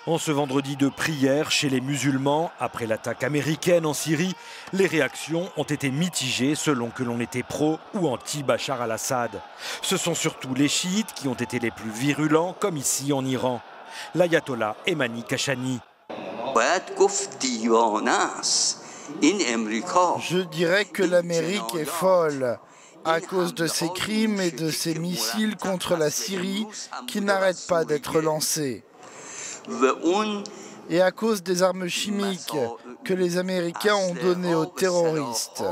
En ce vendredi de prière chez les musulmans, après l'attaque américaine en Syrie, les réactions ont été mitigées selon que l'on était pro ou anti-Bachar al-Assad. Ce sont surtout les chiites qui ont été les plus virulents, comme ici en Iran. L'ayatollah Emani Kashani. Je dirais que l'Amérique est folle à cause de ses crimes et de ses missiles contre la Syrie qui n'arrêtent pas d'être lancés. Et à cause des armes chimiques que les Américains ont données aux terroristes.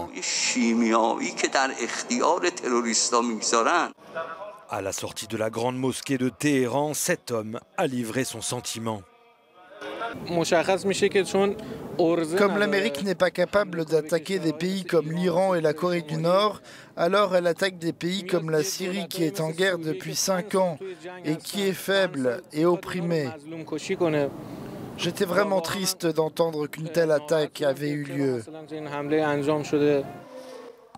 À la sortie de la grande mosquée de Téhéran, cet homme a livré son sentiment. Comme l'Amérique n'est pas capable d'attaquer des pays comme l'Iran et la Corée du Nord, alors elle attaque des pays comme la Syrie qui est en guerre depuis 5 ans et qui est faible et opprimée. J'étais vraiment triste d'entendre qu'une telle attaque avait eu lieu.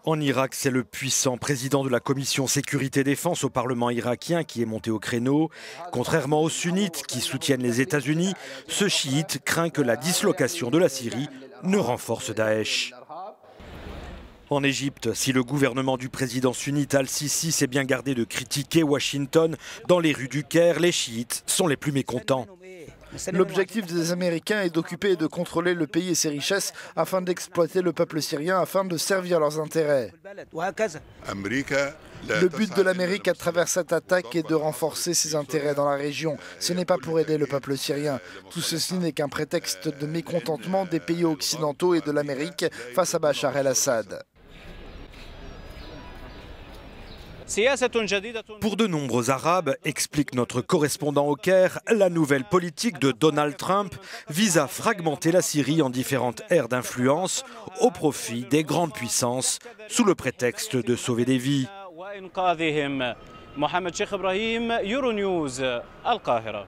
En Irak, c'est le puissant président de la commission sécurité-défense au Parlement irakien qui est monté au créneau. Contrairement aux sunnites qui soutiennent les États-Unis, ce chiite craint que la dislocation de la Syrie ne renforce Daesh. En Égypte, si le gouvernement du président sunnite al-Sisi s'est bien gardé de critiquer Washington, dans les rues du Caire, les chiites sont les plus mécontents. L'objectif des Américains est d'occuper et de contrôler le pays et ses richesses afin d'exploiter le peuple syrien, afin de servir leurs intérêts. Le but de l'Amérique à travers cette attaque est de renforcer ses intérêts dans la région. Ce n'est pas pour aider le peuple syrien. Tout ceci n'est qu'un prétexte de mécontentement des pays occidentaux et de l'Amérique face à Bachar el-Assad. Pour de nombreux Arabes, explique notre correspondant au Caire, la nouvelle politique de Donald Trump vise à fragmenter la Syrie en différentes aires d'influence au profit des grandes puissances sous le prétexte de sauver des vies. Mohamed Cheikh Ibrahim, Euronews, Al-Qahira.